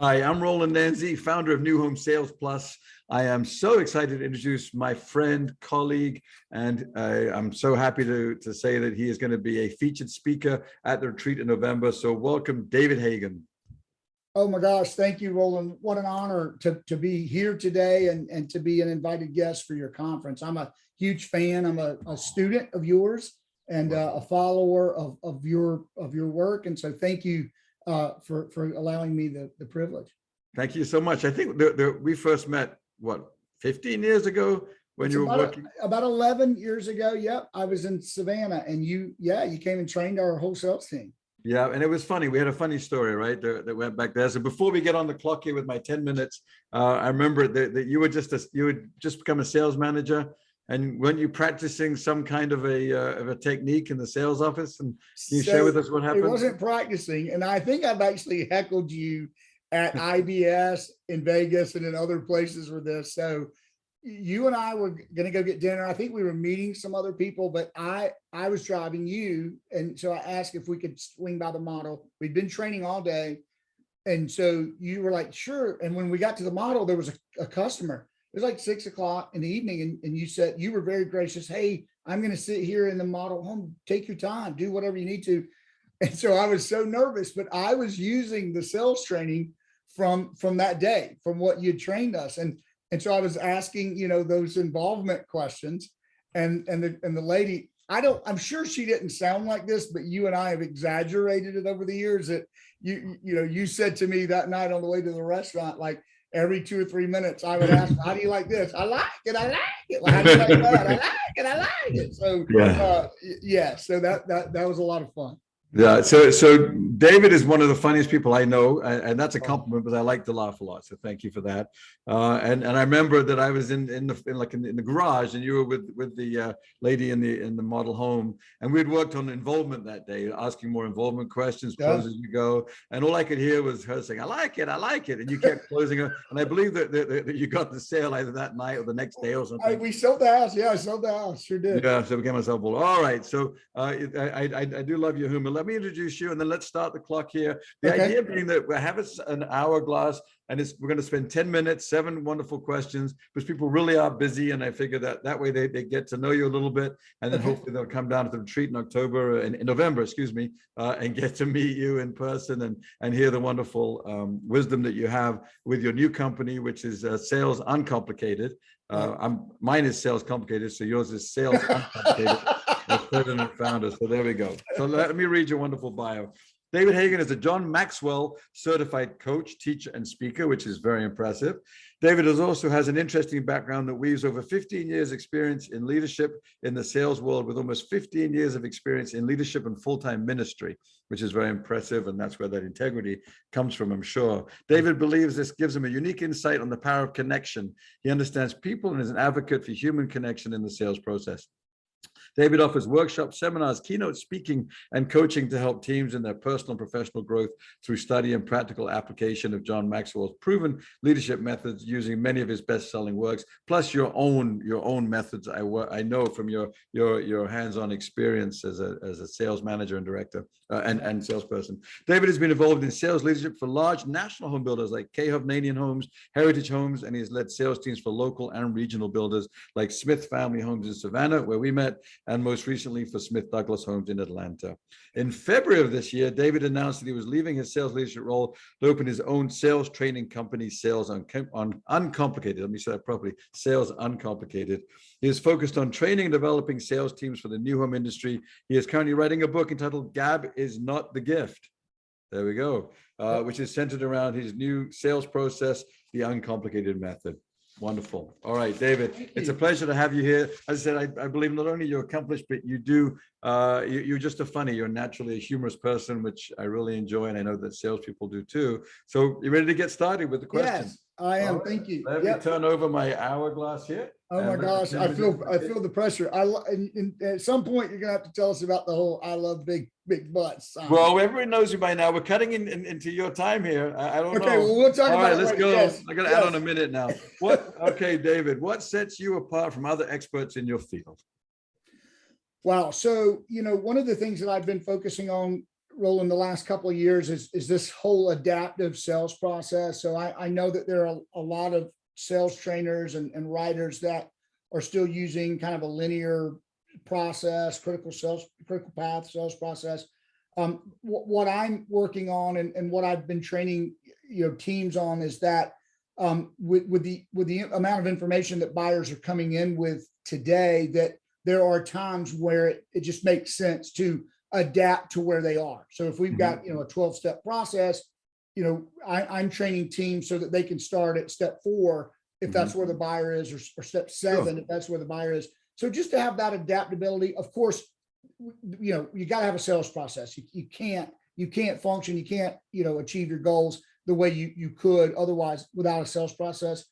Hi, I'm Roland Nanzi, founder of New Home Sales Plus. I am so excited to introduce my friend, colleague, and I'm so happy to say that he is going to be a featured speaker at the retreat in November. So welcome, David Hagan. Oh my gosh, thank you, Roland. What an honor to be here today and to be an invited guest for your conference. I'm a huge fan. I'm a student of yours and a follower of your work. And so thank you for allowing me the privilege. Thank you so much. I think we first met, what, 15 years ago when It's you were working? about 11 years ago. Yep. I was in Savannah and you came and trained our whole sales team. Yeah, and it was funny. We had a funny story, right, that went back there. So before we get on the clock here with my 10 minutes, I remember that you had just become a sales manager, and weren't you practicing some kind of a technique in the sales office? And can you share with us what happened? It wasn't practicing, and I think I've actually heckled you at IBS in Vegas and in other places with this. So you and I were going to go get dinner. I think we were meeting some other people, but I was driving you. And so I asked if we could swing by the model. We'd been training all day. And so you were like, sure. And when we got to the model, there was a customer. It was like 6 o'clock in the evening. And you said, you were very gracious. Hey, I'm going to sit here in the model home. Take your time, do whatever you need to. And so I was so nervous, but I was using the sales training from that day, from what you trained us. And so I was asking, those involvement questions, and the lady, I'm sure she didn't sound like this, but you and I have exaggerated it over the years. That you said to me that night on the way to the restaurant, like every 2 or 3 minutes, I would ask, "How do you like this? I like it. I like it. Well, how do you like that? I like it. I like it." So so that was a lot of fun. Yeah, so David is one of the funniest people I know, and that's a compliment, but I like to laugh a lot. So thank you for that. And I remember that I was in the garage, and you were with the lady in the model home, and we'd worked on involvement that day, asking more involvement questions, close as you go, and all I could hear was her saying, "I like it, I like it," and you kept closing her. And I believe that you got the sale either that night or the next day or something. We sold the house. Yeah, I sold the house. Sure did. Yeah, so we became myself all. All right, so I do love your humor. Let me introduce you, and then let's start the clock here. The idea being that we have an hourglass, and we're going to spend 10 minutes, 7 wonderful questions, because people really are busy, and I figure that way they get to know you a little bit, and then hopefully they'll come down to the retreat in November, excuse me, and get to meet you in person and hear the wonderful wisdom that you have with your new company, which is Sales Uncomplicated. Mine is Sales Complicated, so yours is Sales Uncomplicated. As president and founder. So there we go. So let me read your wonderful bio. David Hagan is a John Maxwell certified coach, teacher, and speaker, which is very impressive. David also has an interesting background that weaves over 15 years experience in leadership in the sales world, with almost 15 years of experience in leadership and full-time ministry, which is very impressive. And that's where that integrity comes from, I'm sure. David believes this gives him a unique insight on the power of connection. He understands people and is an advocate for human connection in the sales process. David offers workshops, seminars, keynote speaking, and coaching to help teams in their personal and professional growth through study and practical application of John Maxwell's proven leadership methods, using many of his best-selling works, plus your own methods. I know from your hands-on experience as a sales manager and director and salesperson. David has been involved in sales leadership for large national home builders like K. Hovnanian Homes, Heritage Homes, and he has led sales teams for local and regional builders like Smith Family Homes in Savannah, where we met, and most recently for Smith Douglas Homes in Atlanta. In February of this year, David announced that he was leaving his sales leadership role to open his own sales training company, Sales Uncomplicated. Let me say that properly, Sales Uncomplicated. He is focused on training and developing sales teams for the new home industry. He is currently writing a book entitled Gab is Not the Gift. There we go, which is centered around his new sales process, the uncomplicated method. Wonderful. All right, David, it's a pleasure to have you here. As I said, I believe not only you're accomplished, but you're just you're naturally a humorous person, which I really enjoy, and I know that salespeople do too. So you ready to get started with the question? Yes, I am. Right. Thank you. Let me turn over my hourglass here. Oh my gosh, I feel the pressure. And at some point you're gonna have to tell us about the whole "I love big butts" sign. Well, everyone knows you by now. We're cutting into your time here. I don't know. Okay, well, we'll talk about it. All right, let's go. Yes, I got to add on a minute now. Okay, David, what sets you apart from other experts in your field? Wow. So, one of the things that I've been focusing on Roland, the last couple of years is this whole adaptive sales process. So I know that there are a lot of sales trainers and writers that are still using kind of a linear process, critical path sales process. What I'm working on and what I've been training, teams on is that with the amount of information that buyers are coming in with today, that there are times where it just makes sense to adapt to where they are. So if we've got, a 12-step process, I'm training teams so that they can start at step 4 if that's where the buyer is, or step 7 if that's where the buyer is. So just to have that adaptability. Of course, you got to have a sales process. You can't function, you can't achieve your goals the way you could otherwise without a sales process.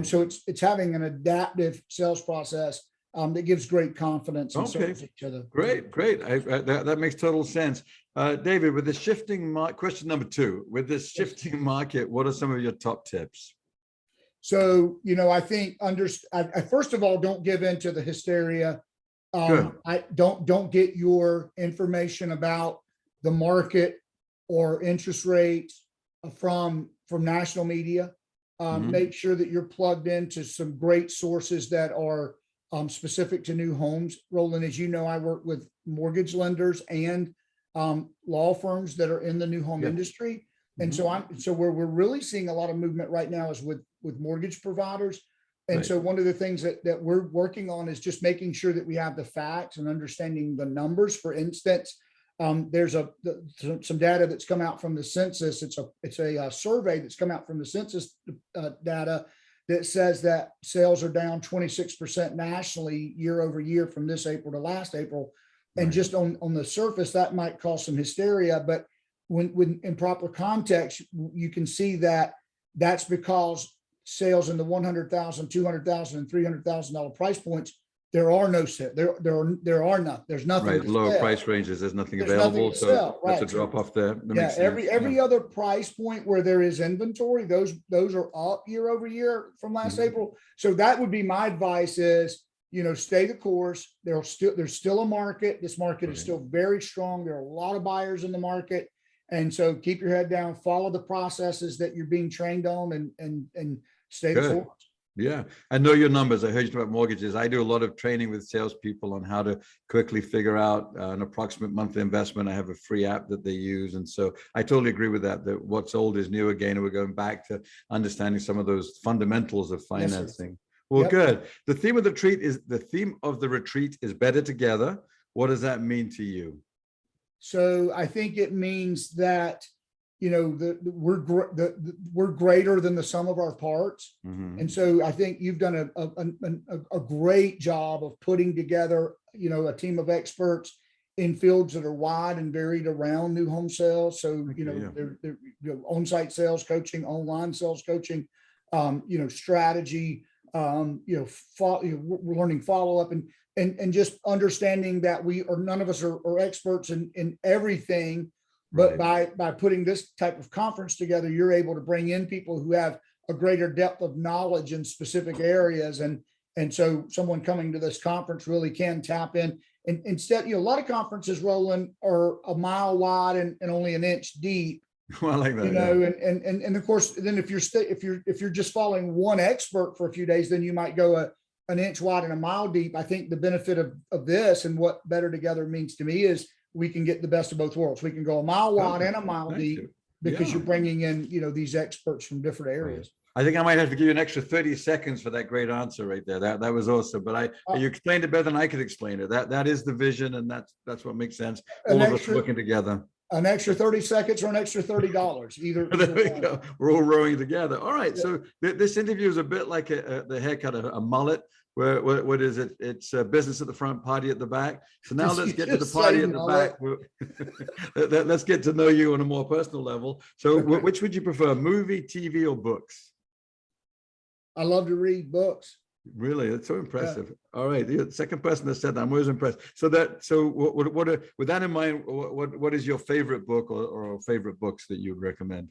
So it's having an adaptive sales process that gives great confidence and certainty to the. Great. That makes total sense. David, with the shifting question number 2, with this shifting market, what are some of your top tips? So, I think I first of all, don't give in to the hysteria. I don't get your information about the market or interest rates from national media. Make sure that you're plugged into some great sources that are specific to new homes. Roland, as you know, I work with mortgage lenders and law firms that are in the new home industry. And so where we're really seeing a lot of movement right now is with mortgage providers. And so one of the things that we're working on is just making sure that we have the facts and understanding the numbers. For instance, there's some data that's come out from the census. It's a survey that's come out from the census data that says that sales are down 26% nationally year over year from this April to last April. And just on the surface, that might cause some hysteria, but when in proper context, you can see that that's because sales in the $100,000, $200,000, and $300,000 price points, there are no sales. There's nothing. Right, lower price ranges. There's nothing available. So that's a drop off there. Every other price point where there is inventory, those are up year over year from last April. So that would be my advice: is stay the course. There's still a market. This market is still very strong. There are a lot of buyers in the market. And so keep your head down, follow the processes that you're being trained on, and stay the course. Yeah, I know your numbers. I heard you talk about mortgages. I do a lot of training with salespeople on how to quickly figure out an approximate monthly investment. I have a free app that they use. And so I totally agree with that what's old is new again. And we're going back to understanding some of those fundamentals of financing. Well, good. The theme of the retreat is better together. What does that mean to you? So I think it means that, we're greater than the sum of our parts. And so I think you've done a great job of putting together, a team of experts in fields that are wide and varied around new home sales. So, they're on-site sales coaching, online sales coaching, strategy, we're learning follow-up and just understanding that none of us are experts in everything, but by putting this type of conference together, you're able to bring in people who have a greater depth of knowledge in specific areas. And so someone coming to this conference really can tap in. And instead, a lot of conferences, Roland, are a mile wide and only an inch deep. Well, I like that. And of course, then if you're just following one expert for a few days, then you might go an inch wide and a mile deep. I think the benefit of this and what better together means to me is we can get the best of both worlds. We can go a mile wide and a mile deep because you're bringing in, these experts from different areas. I think I might have to give you an extra 30 seconds for that great answer right there. That was awesome. But you explained it better than I could explain it. That is the vision, and that's what makes sense. All of us working together. An extra 30 seconds or an extra $30, either. There we go. We're all rowing together. All right. So this interview is a bit like the haircut of a mullet. What is it? It's a business at the front, party at the back. So now let's get to the party at the back. Let's get to know you on a more personal level. So which would you prefer, movie, TV, or books? I love to read books. Really, that's so impressive. All right, the second person that said that, I'm always impressed. So with that in mind, what is your favorite book or favorite books that you would recommend?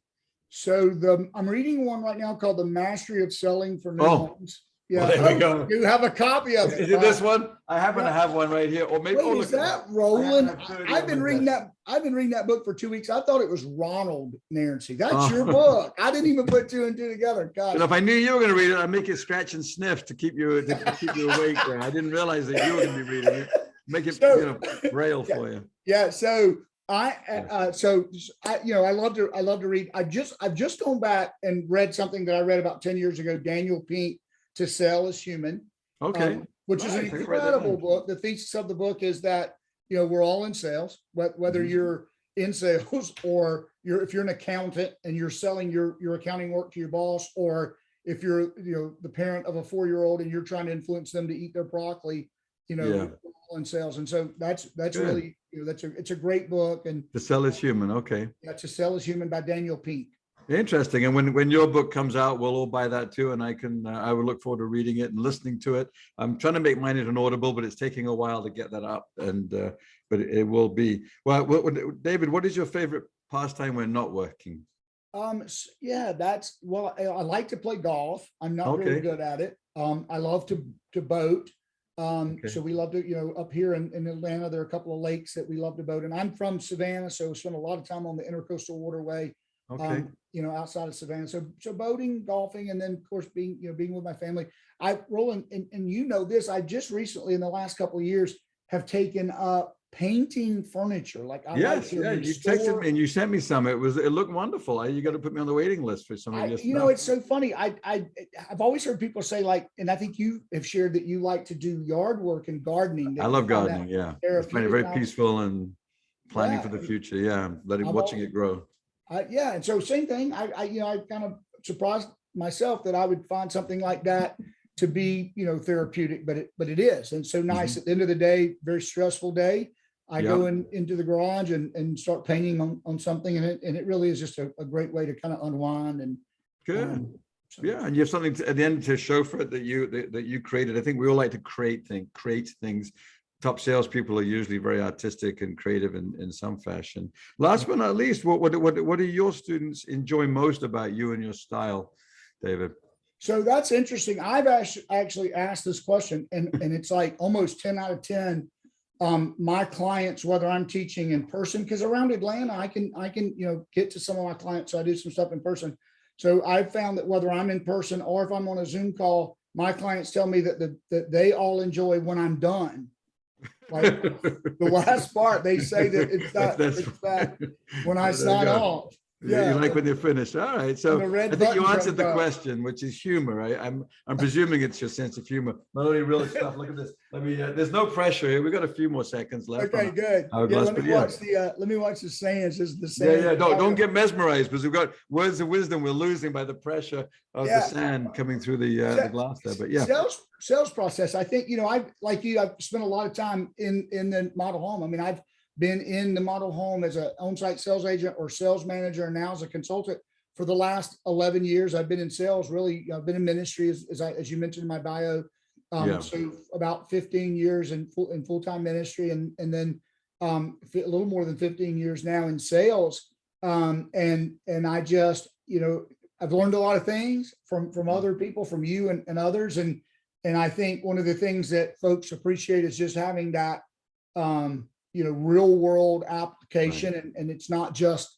So I'm reading one right now called The Mastery of Selling for New Homes. Yeah. Well, there we go. You have a copy of it. Is it this one? I happen to have one right here. Or maybe, Wait, oh, is look at that that. Roland? I have 30 I've on been my reading desk. that. I've been reading that book for 2 weeks. I thought it was Ronald Nancy. That's your Oh. book. I didn't even put two and two together. Gosh. But if I knew you were going to read it, I'd make it scratch and sniff to keep you awake there. I didn't realize that you were going to be reading it. Make it, So- braille Yeah. for you. Yeah. So I love to read. I've just gone back and read something that I read about 10 years ago, Daniel Pink, To Sell is Human. Okay. Which is an Nice. I can write that incredible down. book. The thesis of the book is that, we're all in sales, whether Mhm. you're in sales or if you're an accountant and you're selling your accounting work to your boss, or if you're, the parent of a 4-year-old and you're trying to influence them to eat their broccoli, Yeah. we're all in sales. And so that's Good. really, it's a great book. And To Sell is Human. Okay. To Sell is Human by Daniel Pink. Interesting. And when your book comes out, we'll all buy that too. And I would look forward to reading it and listening to it. I'm trying to make mine into an Audible, but it's taking a while to get that up. And, but it will be. Well, David, what is your favorite pastime when not working? Yeah, I like to play golf. I'm not really Okay. good at it. I love to boat. Okay. So we love to, up here in Atlanta, there are a couple of lakes that we love to boat. And I'm from Savannah, so spend a lot of time on the Intercoastal Waterway. Okay. Outside of Savannah. So boating, golfing, and then of course being with my family. Roland, and this, I just recently in the last couple of years have taken up painting furniture. Like I like Yes, to yeah, you restore- texted me and you sent me some. It looked wonderful. You got to put me on the waiting list for some of your stuff. It's so funny. I've always heard people say, like, and I think you have shared that you like to do yard work and gardening. I love gardening. Yeah, I find it very peaceful and planning for the future. Yeah, watching it grow. Yeah, and so same thing. I kind of surprised myself that I would find something like that to be, therapeutic, but it is. And so nice. At the end of the day, very stressful day. I go into the garage and start painting on something, and it really is just a great way to kind of unwind and good. Yeah, and you have something at the end to show for it that you created. I think we all like to create things. Top salespeople are usually very artistic and creative in some fashion. Last but not least, what do your students enjoy most about you and your style, David? So that's interesting. I've actually asked this question, and it's like almost 10 out of 10. My clients, whether I'm teaching in person, because around Atlanta, I can get to some of my clients. So I do some stuff in person. So I've found that whether I'm in person or if I'm on a Zoom call, my clients tell me that they all enjoy when I'm done. Like the last part, they say that it's that when I sign off. Yeah, you like when they're finished. All right. So I think you answered the question, which is humor. I'm presuming it's your sense of humor. Not only real stuff. Look at this. There's no pressure here. We've got a few more seconds left. Okay, good. Let me watch the sayings. Is the sand? Yeah. Don't get mesmerized, because we've got words of wisdom we're losing by the pressure of the sand coming through the glass there. But yeah. Sales process. I think, I've spent a lot of time in the model home. I mean, I've been in the model home as an on-site sales agent or sales manager, and now as a consultant for the last 11 years. I've been in sales, really. I've been in ministry as you mentioned in my bio. So about 15 years in full-time ministry, and then a little more than 15 years now in sales. And I just, I've learned a lot of things from other people, from you and others. And I think one of the things that folks appreciate is just having that, real world application. Right. And it's not just,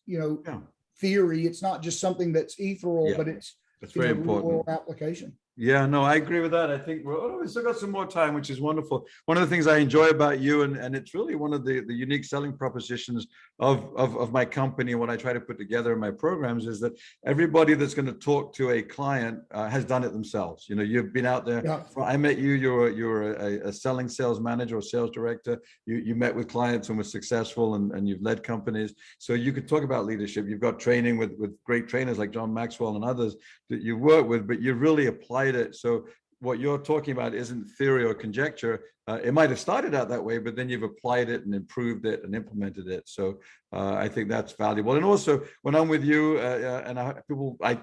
theory. It's not just something that's ethereal, but it's very important. Real world application. Yeah, no, I agree with that. I think we've still got some more time, which is wonderful. One of the things I enjoy about you, and it's really one of the unique selling propositions of my company and what I try to put together in my programs, is that everybody that's going to talk to a client has done it themselves. You've been out there. Yeah. I met you. You're a selling sales manager or sales director. You met with clients and were successful, and you've led companies. So you could talk about leadership. You've got training with great trainers like John Maxwell and others that you work with, but you really applied it. So what you're talking about isn't theory or conjecture. It might have started out that way, but then you've applied it and improved it and implemented it. So I think that's valuable. And also, when I'm with you, and I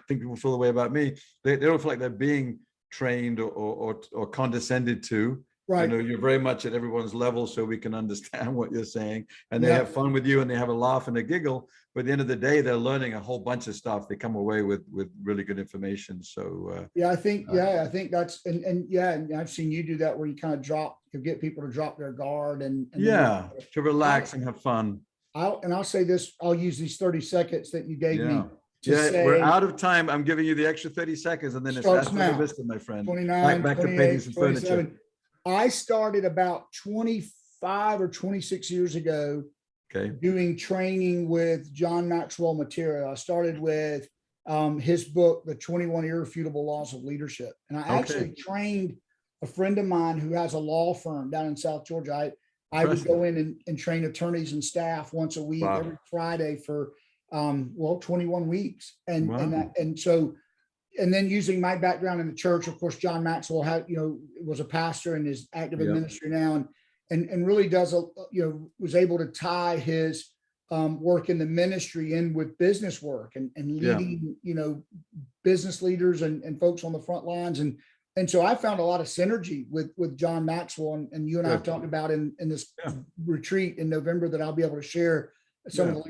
think people feel the way about me. They don't feel like they're being trained or condescended to. Right. You're very much at everyone's level, so we can understand what you're saying, and they have fun with you, and they have a laugh and a giggle. But at the end of the day, they're learning a whole bunch of stuff. They come away with really good information. So I think that's, and I've seen you do that, where you kind of you get people to drop their guard and to relax and have fun. I'll say this, I'll use these 30 seconds that you gave me. We're out of time. I'm giving you the extra 30 seconds, and then it's hasta la vista, my friend. 29, back to 28, painting some 27. furniture. I started about 25 or 26 years ago doing training with John Maxwell material. I started with his book, The 21 Irrefutable Laws of Leadership. And I actually trained a friend of mine who has a law firm down in South Georgia. I would go in and train attorneys and staff once a week, every Friday for 21 weeks. And then using my background in the church, of course, John Maxwell was a pastor and is active in ministry now, and really was able to tie his work in the ministry in with business work and leading, business leaders and folks on the front lines. And so I found a lot of synergy with John Maxwell, and you and I have talked about in this retreat in November that I'll be able to share some of the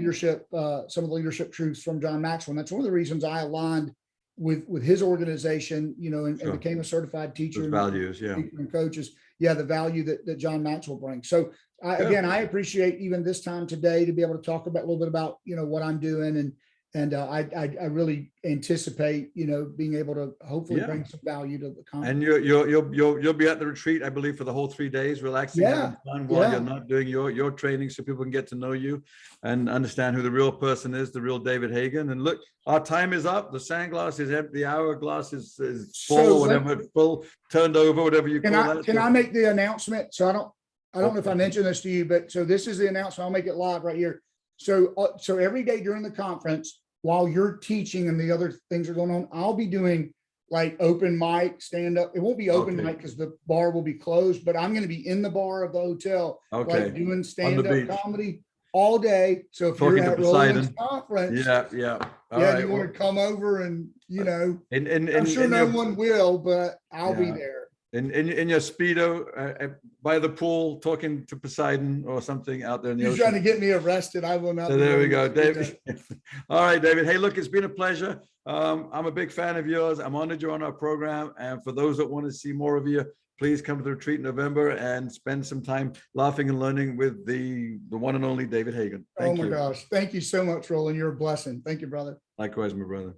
leadership truths from John Maxwell. And that's one of the reasons I aligned with his organization, and became a certified teacher. Those values, and coaches. The value that John Maxwell brings. So I appreciate even this time today to be able to talk about a little bit about, what I'm doing. And I really anticipate, being able to hopefully bring some value to the conference. And you'll be at the retreat, I believe, for the whole 3 days, relaxing having fun while you're not doing your training, so people can get to know you and understand who the real person is, the real David Hagan. And look, our time is up. The sandglass is empty. The hourglass is full, full, turned over, whatever you call that. Can I make the announcement? So I don't know if I mentioned this to you, but so this is the announcement. I'll make it live right here. So every day during the conference, while you're teaching and the other things are going on, I'll be doing like open mic, stand up. It won't be open mic because the bar will be closed, but I'm going to be in the bar of the hotel, like doing stand up comedy all day. So if you're at Roland's conference, you want to come over and, I'm sure no one will, but I'll be there. In your Speedo by the pool, talking to Poseidon or something out there in the ocean. He's trying to get me arrested. I will not. So there we go, David. All right, David. Hey, look, it's been a pleasure. I'm a big fan of yours. I'm honored you're on our program. And for those that want to see more of you, please come to the retreat in November and spend some time laughing and learning with the one and only David Hagan. Thank you. Oh my gosh. Thank you so much, Roland. You're a blessing. Thank you, brother. Likewise, my brother.